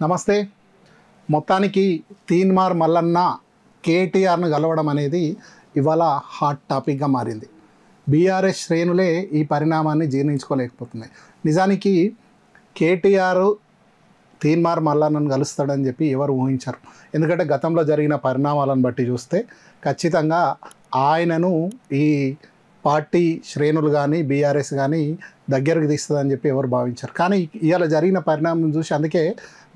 నమస్తే. మొత్తానికి తీన్మార్ మల్లన్న కేటీఆర్ను గెలవడం అనేది ఇవాళ హాట్ టాపిక్గా మారింది. బీఆర్ఎస్ శ్రేణులే ఈ పరిణామాన్ని జీర్ణించుకోలేకపోతున్నాయి. నిజానికి కేటీఆర్ తీన్మార్ మల్లన్నను కలుస్తాడని చెప్పి ఎవరు ఊహించరు. ఎందుకంటే గతంలో జరిగిన పరిణామాలను బట్టి చూస్తే ఖచ్చితంగా ఆయనను ఈ పార్టీ శ్రేణులు కానీ బీఆర్ఎస్ కానీ దగ్గరకు తీస్తుందని చెప్పి ఎవరు భావించారు. కానీ ఇవాళ జరిగిన పరిణామం చూసి అందుకే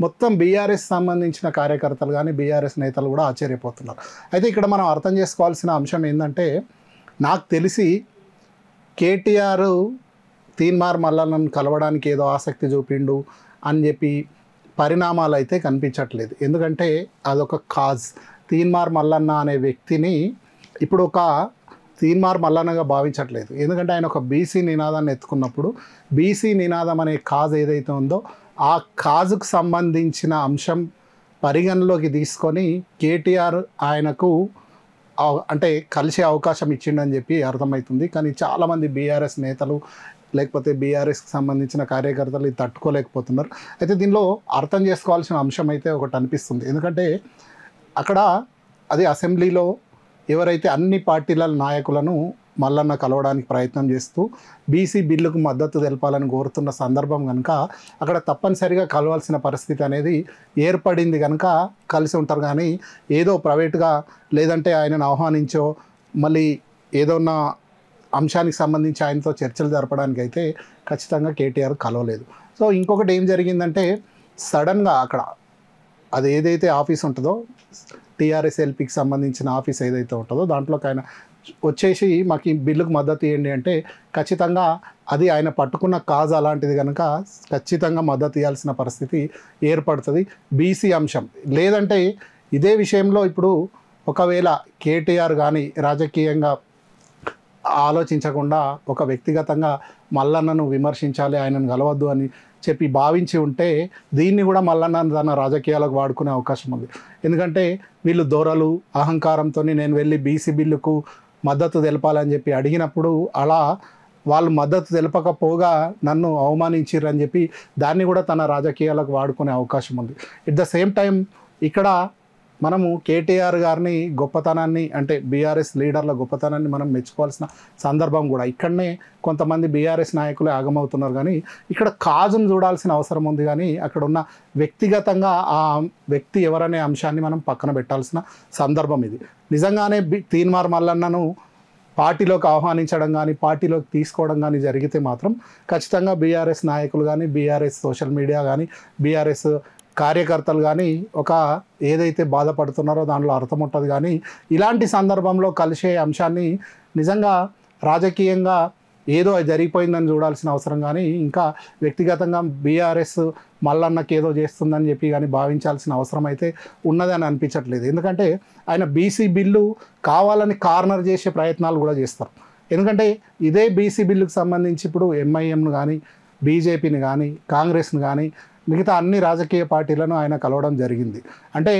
మొత్తం బీఆర్ఎస్ సంబంధించిన కార్యకర్తలు కానీ బీఆర్ఎస్ నేతలు కూడా ఆశ్చర్యపోతున్నారు. అయితే ఇక్కడ మనం అర్థం చేసుకోవాల్సిన అంశం ఏంటంటే, నాకు తెలిసి కేటీఆర్ తీన్మార్ మల్లన్నను కలవడానికి ఏదో ఆసక్తి చూపిండు అని చెప్పి పరిణామాలు అయితే కనిపించట్లేదు. ఎందుకంటే అదొక కాజ్. తీన్మార్ మల్లన్న అనే వ్యక్తిని ఇప్పుడు ఒక తీన్మార్ మల్లన్నగా భావించట్లేదు. ఎందుకంటే ఆయన ఒక బీసీ నినాదాన్ని ఎత్తుకున్నప్పుడు బీసీ నినాదం అనే కాజ్ ఏదైతే ఉందో ఆ కాజుకు సంబంధించిన అంశం పరిగణలోకి తీసుకొని కేటీఆర్ ఆయనకు అంటే కలిసే అవకాశం ఇచ్చిండని చెప్పి అర్థమవుతుంది. కానీ చాలామంది బీఆర్ఎస్ నేతలు లేకపోతే బీఆర్ఎస్కి సంబంధించిన కార్యకర్తలు ఇది తట్టుకోలేకపోతున్నారు. అయితే దీనిలో అర్థం చేసుకోవాల్సిన అంశం అయితే ఒకటి అనిపిస్తుంది. ఎందుకంటే అక్కడ అది అసెంబ్లీలో ఎవరైతే అన్ని పార్టీల నాయకులను మల్లన్న కలవడానికి ప్రయత్నం చేస్తూ బీసీ బిల్లుకు మద్దతు తెలపాలని కోరుతున్న సందర్భం కనుక అక్కడ తప్పనిసరిగా కలవాల్సిన పరిస్థితి అనేది ఏర్పడింది కనుక కలిసి ఉంటారు. కానీ ఏదో ప్రైవేట్గా లేదంటే ఆయనను ఆహ్వానించో మళ్ళీ ఏదోన్న అంశానికి సంబంధించి ఆయనతో చర్చలు జరపడానికి అయితే ఖచ్చితంగా కేటీఆర్ కలవలేదు. సో ఇంకొకటి ఏం జరిగిందంటే సడన్గా అక్కడ అది ఏదైతే ఆఫీస్ ఉంటుందో టీఆర్ఎస్ ఎల్పీకి సంబంధించిన ఆఫీస్ ఏదైతే ఉంటుందో దాంట్లోకి ఆయన వచ్చేసి మాకు ఈ బిల్లుకు మద్దతు ఇవ్వండి అంటే ఖచ్చితంగా అది ఆయన పట్టుకున్న కాజ్ అలాంటిది కనుక ఖచ్చితంగా మద్దతు ఇవ్వాల్సిన పరిస్థితి ఏర్పడుతుంది. బీసీ అంశం లేదంటే ఇదే విషయంలో ఇప్పుడు ఒకవేళ కేటీఆర్ కానీ రాజకీయంగా ఆలోచించకుండా ఒక వ్యక్తిగతంగా మల్లన్నను విమర్శించాలి, ఆయనను కలవద్దు అని చెప్పి భావించి ఉంటే దీన్ని కూడా మల్లన్న తన రాజకీయాలకు వాడుకునే అవకాశం ఉంది. ఎందుకంటే వీళ్ళు దొరలు అహంకారంతో నేను వెళ్ళి బీసీ బిల్లుకు మద్దతు తెలపాలని చెప్పి అడిగినప్పుడు అలా వాళ్ళు మద్దతు తెలపకపోగా నన్ను అవమానించిర్రని చెప్పి దాన్ని కూడా తన రాజకీయాలకు వాడుకునే అవకాశం ఉంది. ఎట్ ద సేమ్ టైం ఇక్కడ మనము కేటీఆర్ గారిని గొప్పతనాన్ని అంటే బీఆర్ఎస్ లీడర్ల గొప్పతనాన్ని మనం మెచ్చుకోవాల్సిన సందర్భం కూడా ఇక్కడనే కొంతమంది బీఆర్ఎస్ నాయకులే ఆగమవుతున్నారు. కానీ ఇక్కడ కాజును చూడాల్సిన అవసరం ఉంది. కానీ అక్కడ ఉన్న వ్యక్తిగతంగా ఆ వ్యక్తి ఎవరనే అంశాన్ని మనం పక్కన పెట్టాల్సిన సందర్భం ఇది. నిజంగానే తీన్మార్ మల్లన్నను పార్టీలోకి ఆహ్వానించడం కానీ పార్టీలోకి తీసుకోవడం కానీ జరిగితే మాత్రం ఖచ్చితంగా బీఆర్ఎస్ నాయకులు కానీ బీఆర్ఎస్ సోషల్ మీడియా కానీ బీఆర్ఎస్ కార్యకర్తలు కానీ ఒక ఏదైతే బాధపడుతున్నారో దానిలో అర్థం ఉంటుంది. కానీ ఇలాంటి సందర్భంలో కలిసే అంశాన్ని నిజంగా రాజకీయంగా ఏదో జరిగిపోయిందని చూడాల్సిన అవసరం కానీ ఇంకా వ్యక్తిగతంగా బీఆర్ఎస్ మల్లన్నకి ఏదో చేస్తుందని చెప్పి కానీ భావించాల్సిన అవసరం అయితే ఉన్నదని అనిపించట్లేదు. ఎందుకంటే ఆయన బీసీ బిల్లు కావాలని కార్నర్ చేసే ప్రయత్నాలు కూడా చేస్తారు. ఎందుకంటే ఇదే బీసీ బిల్లుకు సంబంధించి ఇప్పుడు ఎంఐఎంను కానీ బీజేపీని కానీ కాంగ్రెస్ను కానీ మిగతా అన్ని రాజకీయ పార్టీలను ఆయన కలవడం జరిగింది. అంటే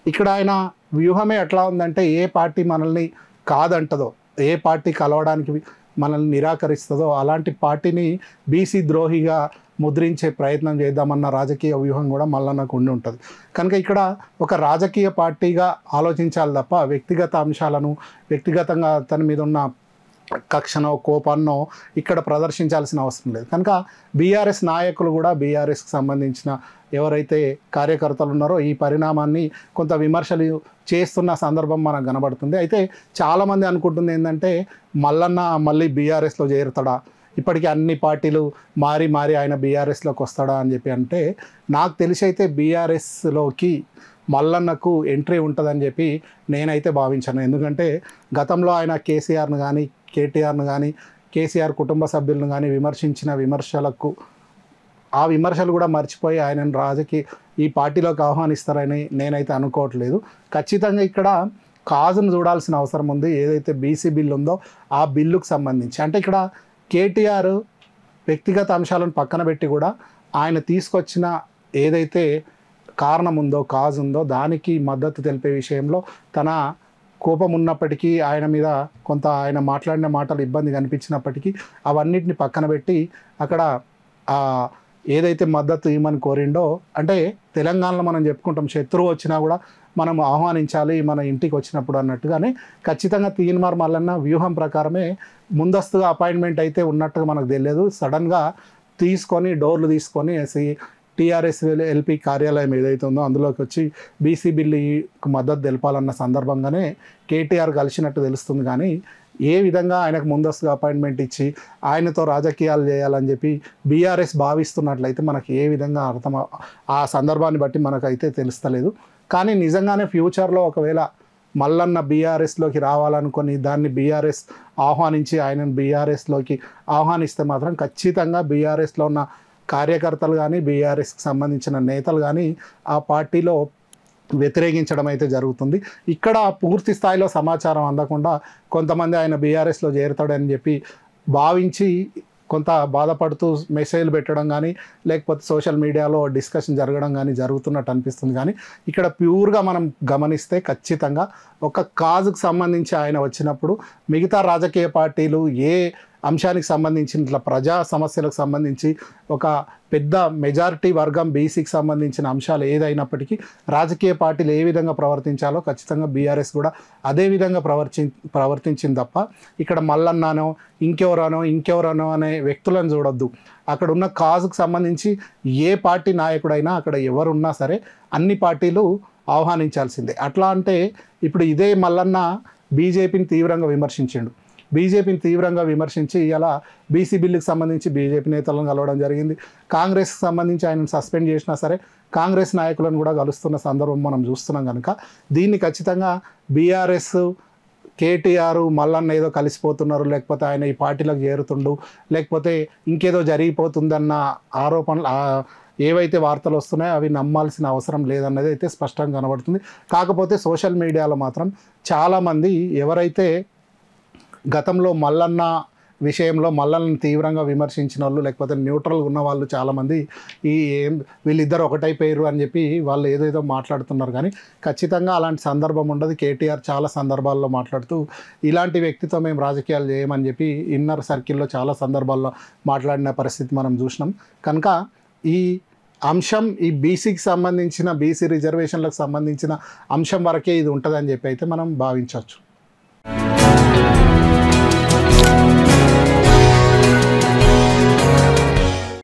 ఇక్కడ ఆయన వ్యూహమే ఎట్లా ఉందంటే ఏ పార్టీ మనల్ని కాదంటదో ఏ పార్టీ కలవడానికి మనల్ని నిరాకరిస్తుందో అలాంటి పార్టీని బీసీ ద్రోహిగా ముద్రించే ప్రయత్నం చేద్దామన్న రాజకీయ వ్యూహం కూడా మల్లన్నకు ఉండి ఉంటుంది. కనుక ఇక్కడ ఒక రాజకీయ పార్టీగా ఆలోచించాలి తప్ప వ్యక్తిగత అంశాలను వ్యక్తిగతంగా తన మీద ఉన్న కక్షనో కోపాన్నో ఇక్కడ ప్రదర్శించాల్సిన అవసరం లేదు. కనుక బీఆర్ఎస్ నాయకులు కూడా బీఆర్ఎస్కి సంబంధించిన ఎవరైతే కార్యకర్తలు ఉన్నారో ఈ పరిణామాన్ని కొంత విమర్శలు చేస్తున్న సందర్భం మనకు కనబడుతుంది. అయితే చాలామంది అనుకుంటుంది ఏంటంటే మల్లన్న మళ్ళీ బీఆర్ఎస్లో చేరుతాడా, ఇప్పటికీ అన్ని పార్టీలు మారి మారి ఆయన బీఆర్ఎస్లోకి వస్తాడా అని చెప్పి అంటే నాకు తెలిసి అయితే బీఆర్ఎస్లోకి మల్లన్నకు ఎంట్రీ ఉంటుందని చెప్పి నేనైతే భావించాను. ఎందుకంటే గతంలో ఆయన కేసీఆర్ను కానీ కేటీఆర్ను కానీ కేసీఆర్ కుటుంబ సభ్యులను కానీ విమర్శించిన విమర్శలకు ఆ విమర్శలు కూడా మర్చిపోయి ఆయనను ఈ పార్టీలోకి ఆహ్వానిస్తారని నేనైతే అనుకోవట్లేదు. ఖచ్చితంగా ఇక్కడ కాజును చూడాల్సిన అవసరం ఉంది. ఏదైతే బీసీ బిల్లు ఉందో ఆ బిల్లుకు సంబంధించి అంటే ఇక్కడ కేటీఆర్ వ్యక్తిగత అంశాలను పక్కన పెట్టి కూడా ఆయన తీసుకొచ్చిన ఏదైతే కారణం ఉందో కాజ్ ఉందో దానికి మద్దతు తెలిపే విషయంలో తన కోపం ఉన్నప్పటికీ ఆయన మీద కొంత ఆయన మాట్లాడిన మాటలు ఇబ్బంది కనిపించినప్పటికీ అవన్నిటిని పక్కన పెట్టి అక్కడ ఏదైతే మద్దతు ఇవ్వమని కోరిండో, అంటే తెలంగాణలో మనం చెప్పుకుంటాం శత్రువు వచ్చినా కూడా మనం ఆహ్వానించాలి మన ఇంటికి వచ్చినప్పుడు అన్నట్టుగానే ఖచ్చితంగా తీన్మార్ మల్లన్న వ్యూహం ప్రకారమే ముందస్తుగా అపాయింట్మెంట్ అయితే ఉన్నట్టుగా మనకు తెలియదు. సడన్గా తీసుకొని డోర్లు తీసుకొని టీఆర్ఎస్ ఎల్పీ కార్యాలయం ఏదైతే ఉందో అందులోకి వచ్చి బీసీ బిల్లుకు మద్దతు తెలపాలన్న సందర్భంగానే కేటీఆర్ కలిసినట్టు తెలుస్తుంది. కానీ ఏ విధంగా ఆయనకు ముందస్తుగా అపాయింట్మెంట్ ఇచ్చి ఆయనతో రాజకీయాలు చేయాలని చెప్పి బీఆర్ఎస్ భావిస్తున్నట్లయితే మనకి ఏ విధంగా ఆ సందర్భాన్ని బట్టి మనకైతే తెలుస్తలేదు. కానీ నిజంగానే ఫ్యూచర్లో ఒకవేళ మల్లన్న బీఆర్ఎస్లోకి రావాలనుకొని దాన్ని బీఆర్ఎస్ ఆహ్వానించి ఆయనను బీఆర్ఎస్లోకి ఆహ్వానిస్తే మాత్రం ఖచ్చితంగా బీఆర్ఎస్లో ఉన్న కార్యకర్తలు కానీ బీఆర్ఎస్కి సంబంధించిన నేతలు కానీ ఆ పార్టీలో వ్యతిరేకించడం అయితే జరుగుతుంది. ఇక్కడ పూర్తి స్థాయిలో సమాచారం అందకుండా కొంతమంది ఆయన బీఆర్ఎస్లో చేరుతాడని చెప్పి భావించి కొంత బాధపడుతూ మెసేజ్లు పెట్టడం కానీ లేకపోతే సోషల్ మీడియాలో డిస్కషన్ జరగడం కానీ జరుగుతున్నట్టు అనిపిస్తుంది. కానీ ఇక్కడ ప్యూర్గా మనం గమనిస్తే ఖచ్చితంగా ఒక కాజుకు సంబంధించి ఆయన వచ్చినప్పుడు మిగతా రాజకీయ పార్టీలు ఏ అంశానికి సంబంధించి ఇట్లా ప్రజా సమస్యలకు సంబంధించి ఒక పెద్ద మెజారిటీ వర్గం బీసీకి సంబంధించిన అంశాలు ఏదైనప్పటికీ రాజకీయ పార్టీలు ఏ విధంగా ప్రవర్తించాలో ఖచ్చితంగా బీఆర్ఎస్ కూడా అదే విధంగా ప్రవర్తించింది తప్ప ఇక్కడ మల్లన్నానో ఇంకెవరనో అనే వ్యక్తులను చూడొద్దు. అక్కడ ఉన్న కాజుకు సంబంధించి ఏ పార్టీ నాయకుడైనా అక్కడ ఎవరున్నా సరే అన్ని పార్టీలు ఆహ్వానించాల్సిందే. అట్లా అంటే ఇప్పుడు ఇదే మల్లన్న బీజేపీని తీవ్రంగా విమర్శించిండు. బీజేపీని తీవ్రంగా విమర్శించి ఇలా బీసీ బిల్లుకి సంబంధించి బీజేపీ నేతలను కలవడం జరిగింది. కాంగ్రెస్కి సంబంధించి ఆయనను సస్పెండ్ చేసినా సరే కాంగ్రెస్ నాయకులను కూడా కలుస్తున్న సందర్భం మనం చూస్తున్నాం. కనుక దీన్ని ఖచ్చితంగా బీఆర్ఎస్ కేటీఆర్ మల్లన్న ఏదో కలిసిపోతున్నారు, లేకపోతే ఆయన ఈ పార్టీలకు చేరుతుండు, లేకపోతే ఇంకేదో జరిగిపోతుందన్న ఆరోపణలు ఏవైతే వార్తలు వస్తున్నాయో అవి నమ్మాల్సిన అవసరం లేదన్నది అయితే స్పష్టంగా కనబడుతుంది. కాకపోతే సోషల్ మీడియాలో మాత్రం చాలామంది ఎవరైతే గతంలో మల్లన్న విషయంలో మల్లన్నను తీవ్రంగా విమర్శించిన వాళ్ళు లేకపోతే న్యూట్రల్గా ఉన్న వాళ్ళు చాలామంది వీళ్ళిద్దరు ఒకటైపోయారు అని చెప్పి వాళ్ళు ఏదేదో మాట్లాడుతున్నారు. కానీ ఖచ్చితంగా అలాంటి సందర్భం ఉండదు. కేటీఆర్ చాలా సందర్భాల్లో మాట్లాడుతూ ఇలాంటి వ్యక్తితో మేము రాజకీయాలు చేయమని చెప్పి ఇన్నర్ సర్కిల్లో చాలా సందర్భాల్లో మాట్లాడిన పరిస్థితి మనం చూసినాం. కనుక ఈ అంశం ఈ బీసీకి సంబంధించిన బీసీ రిజర్వేషన్లకు సంబంధించిన అంశం వరకే ఇది ఉంటుందని చెప్పి అయితే మనం భావించవచ్చు.